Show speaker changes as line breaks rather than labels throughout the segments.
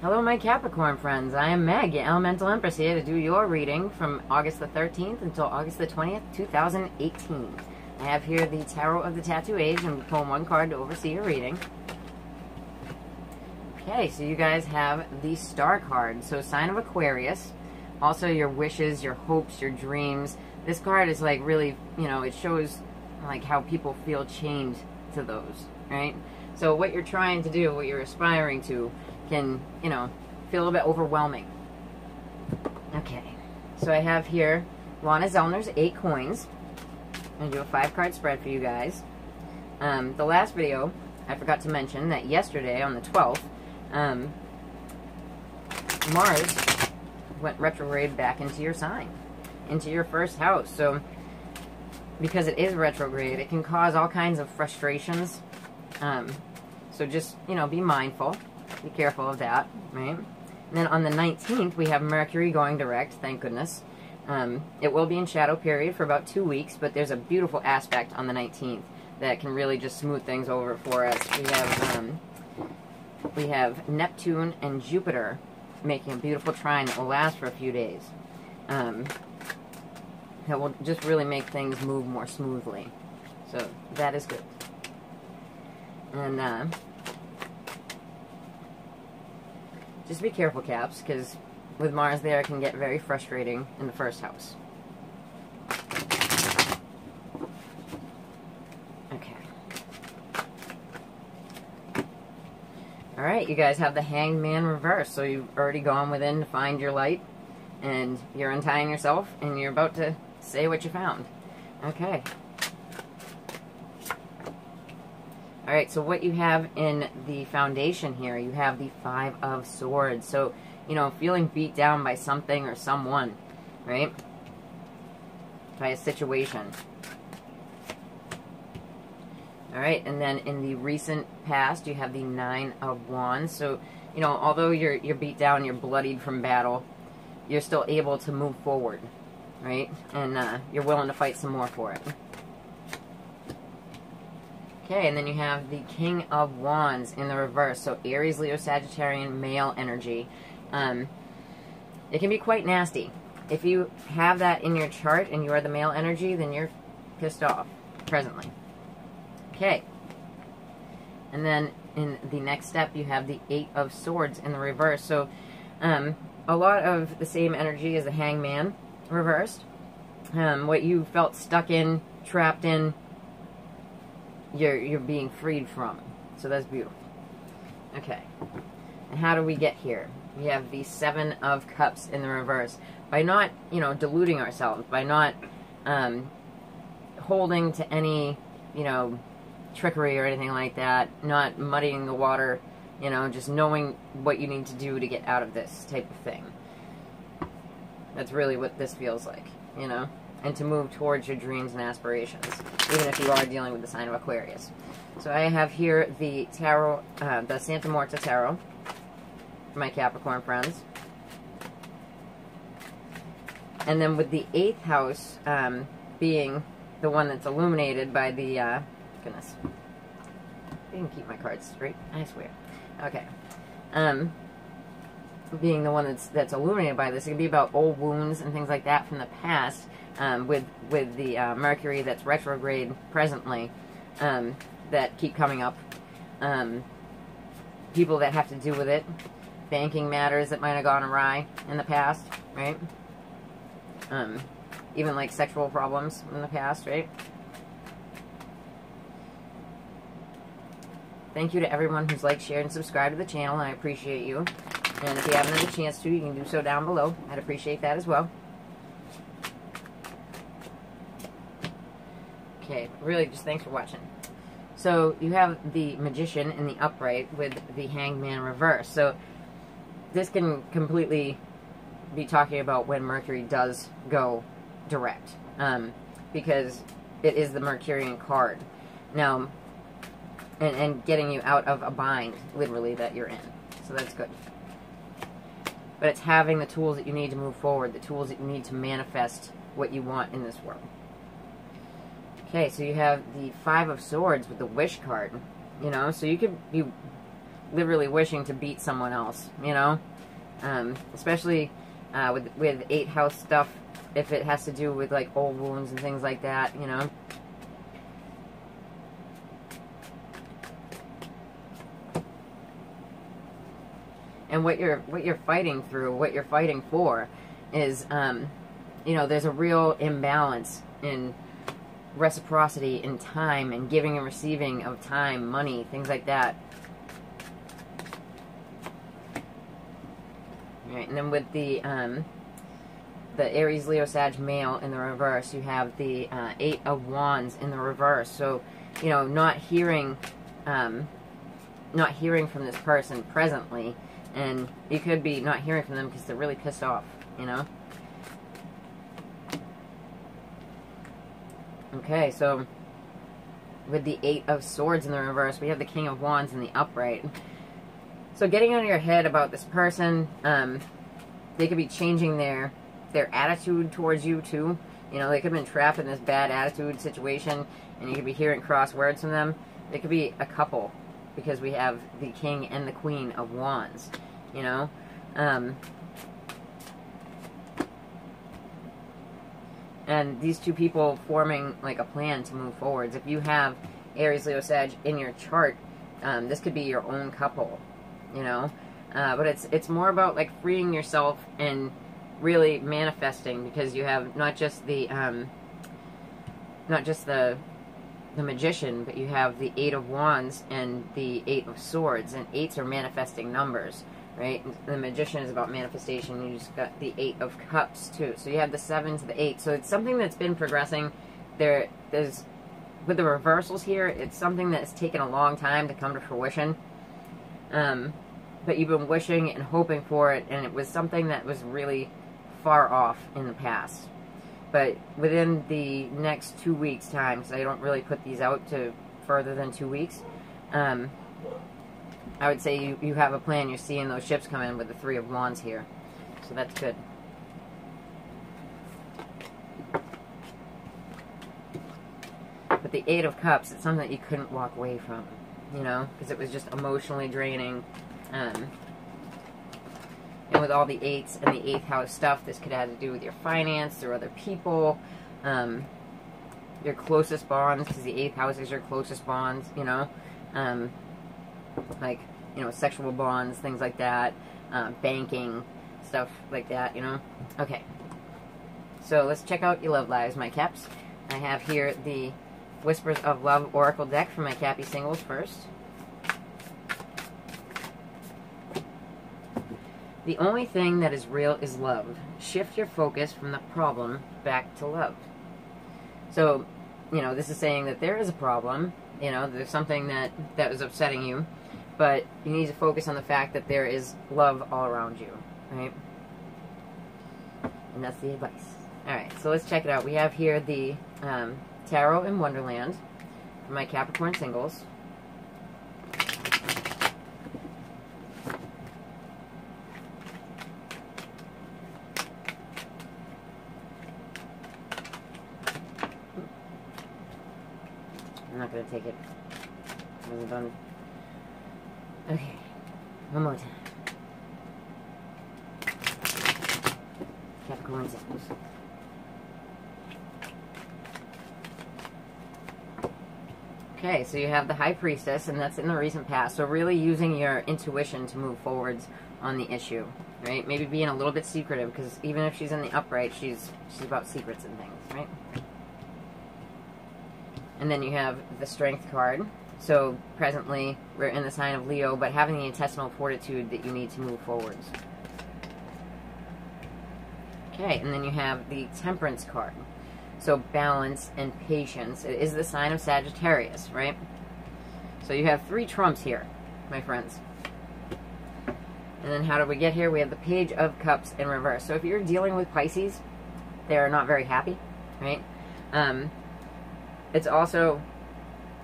Hello my Capricorn friends, I am Meg, your Elemental Empress, here to do your reading from August the 13th until August the 20th, 2018. I have here the Tarot of the Tattoo Age, and we pull one card to oversee your reading. Okay, so you guys have the Star card, so sign of Aquarius, also your wishes, your hopes, your dreams. This card is like really, you know, it shows like how people feel chained to those, right? So what you're trying to do, what you're aspiring to, can, you know, feel a little bit overwhelming. Okay, so I have here Lana Zellner's 8 coins. I'm going to do a 5-card spread for you guys. The last video, I forgot to mention that yesterday, on the 12th, Mars went retrograde back into your sign, into your first house. So, because it is retrograde, it can cause all kinds of frustrations. So just, you know, be mindful. Be careful of that, right? And then on the 19th, we have Mercury going direct, thank goodness. It will be in shadow period for about 2 weeks, but there's a beautiful aspect on the 19th that can really just smooth things over for us. We have Neptune and Jupiter making a beautiful trine that will last for a few days. That will just really make things move more smoothly. So that is good. And just be careful, Caps, because with Mars there, it can get very frustrating in the first house. Okay. Alright, you guys have the Hanged Man reverse, so you've already gone within to find your light, and you're untying yourself, and you're about to say what you found. Okay. Alright, so what you have in the foundation here, you have the 5 of Swords. So, you know, feeling beat down by something or someone, right? By a situation. Alright, and then in the recent past, you have the 9 of Wands. So, you know, although you're beat down, you're bloodied from battle, you're still able to move forward, right? And you're willing to fight some more for it. Okay, and then you have the King of Wands in the reverse. So Aries, Leo, Sagittarian, male energy. It can be quite nasty. If you have that in your chart and you are the male energy, then you're pissed off presently. Okay. And then in the next step, you have the 8 of Swords in the reverse. So a lot of the same energy as the Hangman reversed. What you felt stuck in, trapped in, you're being freed from. So that's beautiful. Okay. And how do we get here? We have the 7 of Cups in the reverse. By not, you know, deluding ourselves, by not holding to any, you know, trickery or anything like that, not muddying the water, you know, just knowing what you need to do to get out of this type of thing. That's really what this feels like, you know? And to move towards your dreams and aspirations, even if you are dealing with the sign of Aquarius. So I have here the Tarot, the Santa Muerta Tarot, for my Capricorn friends. And then with the 8th house being the one that's illuminated by the, goodness, I can keep my cards straight, I swear. Okay. Being the one that's illuminated by this, it can be about old wounds and things like that from the past. With the Mercury that's retrograde presently, that keep coming up. People that have to do with it. Banking matters that might have gone awry in the past, right? Even like sexual problems in the past, right? Thank you to everyone who's liked, shared, and subscribed to the channel, and I appreciate you. And if you haven't had a chance to, you can do so down below. I'd appreciate that as well. Okay, really just thanks for watching. So you have the Magician in the upright with the Hangman reverse. So this can completely be talking about when Mercury does go direct, because it is the Mercurian card. Now, and getting you out of a bind, literally, that you're in. So that's good. But it's having the tools that you need to move forward, the tools that you need to manifest what you want in this world. Okay, so you have the 5 of Swords with the Wish card, you know, so you could be literally wishing to beat someone else, you know? Especially with 8th house stuff, if it has to do with like old wounds and things like that, you know? And what you're fighting through, what you're fighting for, is, you know, there's a real imbalance in reciprocity in time and giving and receiving of time, money, things like that. All right, and then with the Aries, Leo, Sag, male in the reverse, you have the 8 of Wands in the reverse. So, you know, not hearing from this person presently. And you could be not hearing from them because they're really pissed off, you know? Okay, so with the 8 of Swords in the reverse, we have the King of Wands in the upright. So getting out of your head about this person, they could be changing their attitude towards you too. You know, they could have been trapped in this bad attitude situation, and you could be hearing cross words from them. They could be a couple, because we have the King and the Queen of Wands, you know? And these two people forming, like, a plan to move forwards. If you have Aries, Leo, Sag in your chart, this could be your own couple, you know? But it's more about, like, freeing yourself and really manifesting, because you have not just the Magician, but you have the 8 of Wands and the 8 of Swords, and 8s are manifesting numbers, right? The Magician is about manifestation. You just got the 8 of Cups too, so you have the 7 to the 8. So it's something that's been progressing. There's with the reversals here, it's something that's taken a long time to come to fruition. But you've been wishing and hoping for it, and it was something that was really far off in the past. But within the next 2 weeks' time, because I don't really put these out to further than 2 weeks, I would say you have a plan. You're seeing those ships come in with the 3 of Wands here. So that's good. But the 8 of Cups, it's something that you couldn't walk away from, you know, because it was just emotionally draining. And with all the 8s and the 8th house stuff, this could have to do with your finance or other people, your closest bonds, because the 8th house is your closest bonds, you know, like, you know, sexual bonds, things like that, banking, stuff like that, you know. Okay, so let's check out your love lives, my Caps. I have here the Whispers of Love Oracle deck for my Cappy singles first. The only thing that is real is love. Shift your focus from the problem back to love. So, you know, this is saying that there is a problem. You know, there's something that is upsetting you. But you need to focus on the fact that there is love all around you. Right? And that's the advice. Alright, so let's check it out. We have here the Tarot in Wonderland for my Capricorn singles. I'm not going to take it. I wasn't done. Okay. One more time. Capricorn singles. Okay, so you have the High Priestess, and that's in the recent past. So really using your intuition to move forwards on the issue, right? Maybe being a little bit secretive, because even if she's in the upright, she's about secrets and things, right? And then you have the Strength card. So presently, we're in the sign of Leo, but having the intestinal fortitude that you need to move forwards. Okay, and then you have the Temperance card. So balance and patience. It is the sign of Sagittarius, right? So you have 3 trumps here, my friends. And then how did we get here? We have the Page of Cups in reverse. So if you're dealing with Pisces, they're not very happy, right? It's also,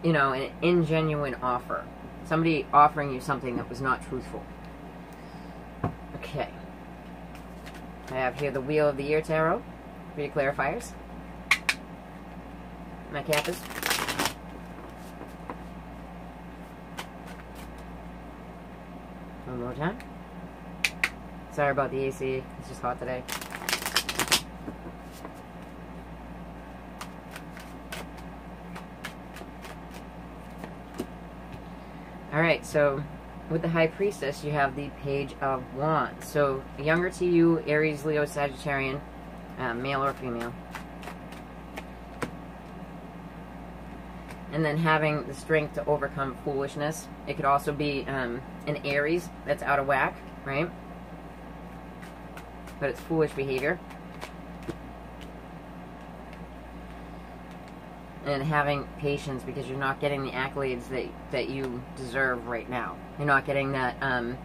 you know, an ingenuine offer. Somebody offering you something that was not truthful. Okay. I have here the Wheel of the Year Tarot for your clarifiers. My Cappas. huh? Sorry about the AC. It's just hot today. Alright, so with the High Priestess, you have the Page of Wands. So, younger to you, Aries, Leo, Sagittarian, male or female. And then having the strength to overcome foolishness. It could also be an Aries that's out of whack, right? But it's foolish behavior. And having patience because you're not getting the accolades that you deserve right now. You're not getting that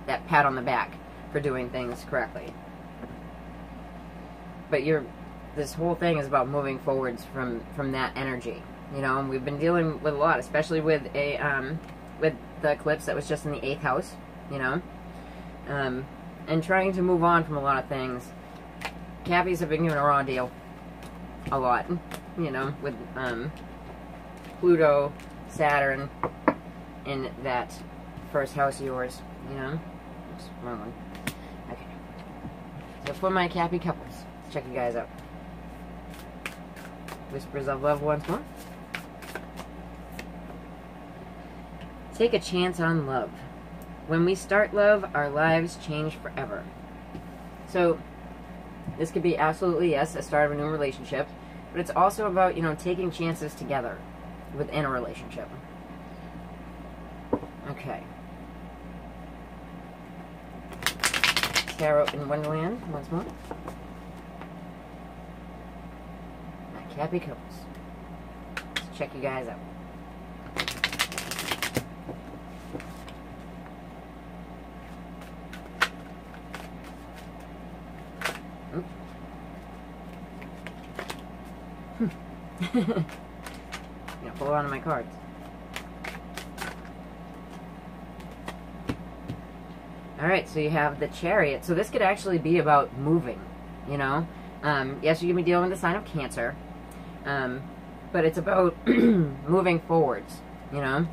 that pat on the back for doing things correctly. But this whole thing is about moving forwards from that energy. You know, and we've been dealing with a lot, especially with with the eclipse that was just in the 8th house. You know, and trying to move on from a lot of things. Cappies have been given a raw deal a lot. You know, with Pluto, Saturn, in that first house of yours, you know? Oops, wrong one. Okay. So for my Cappy couples, let's check you guys out. Whispers of love once more. Take a chance on love. When we start love, our lives change forever. So, this could be absolutely, yes, a start of a new relationship. But it's also about, you know, taking chances together within a relationship. Okay. Tarot in Wonderland, once more. My Cappy couples. Let's check you guys out. Hold on to my cards. Alright, so you have the Chariot. So this could actually be about moving, you know. Yes, you're going to be dealing with the sign of Cancer. But it's about moving forwards, you know.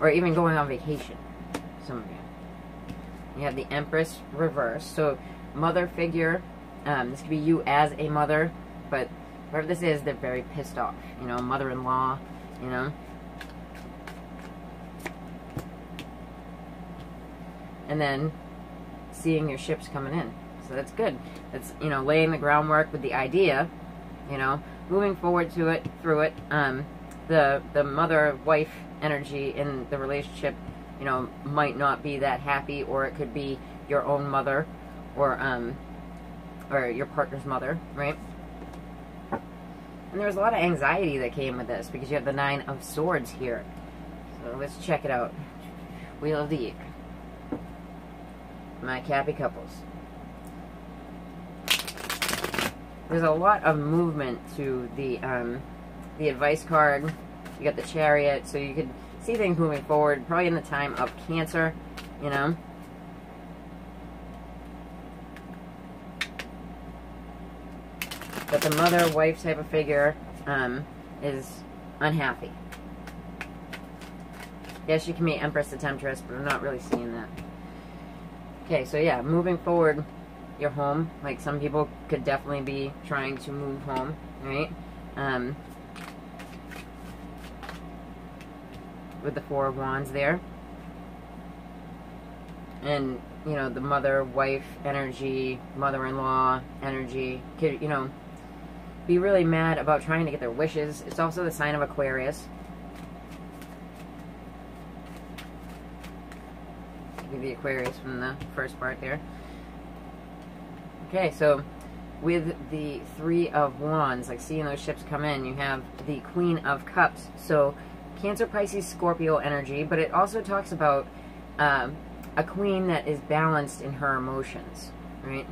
Or even going on vacation, some of you. You have the Empress reverse. So, mother figure. This could be you as a mother, but whoever this is, they're very pissed off. You know, mother-in-law, you know. And then seeing your ships coming in. So that's good. That's, you know, laying the groundwork with the idea, you know, moving forward to it, through it. The mother-wife energy in the relationship, you know, might not be that happy, or it could be your own mother, or your partner's mother, right? And there was a lot of anxiety that came with this, because you have the 9 of Swords here. So let's check it out. Wheel of the Year. My Cappy couples. There's a lot of movement to the advice card. You got the Chariot, so you could see things moving forward, probably in the time of Cancer, you know. But the mother-wife type of figure is unhappy. Yes, you can be Empress, the Temptress, but I'm not really seeing that. Okay, so yeah, moving forward, your home. Like, some people could definitely be trying to move home, right? With the 4 of Wands there. And, you know, the mother-wife energy, mother-in-law energy, could, you know, be really mad about trying to get their wishes. It's also the sign of Aquarius. Give the Aquarius from the first part there. Okay, so with the 3 of Wands, like seeing those ships come in, you have the Queen of Cups. So Cancer, Pisces, Scorpio energy, but it also talks about a queen that is balanced in her emotions, right?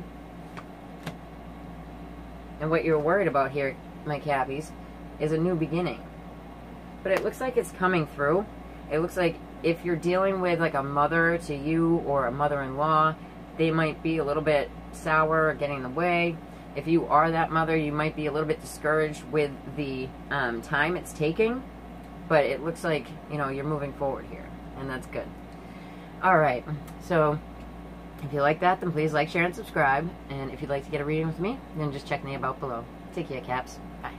And what you're worried about here, my Cappies, is a new beginning. But it looks like it's coming through. It looks like if you're dealing with like a mother to you or a mother-in-law, they might be a little bit sour or getting in the way. If you are that mother, you might be a little bit discouraged with the time it's taking. But it looks like, you know, you're moving forward here. And that's good. Alright, so if you like that, then please like, share, and subscribe. And if you'd like to get a reading with me, then just check the about below. Take care, Caps. Bye.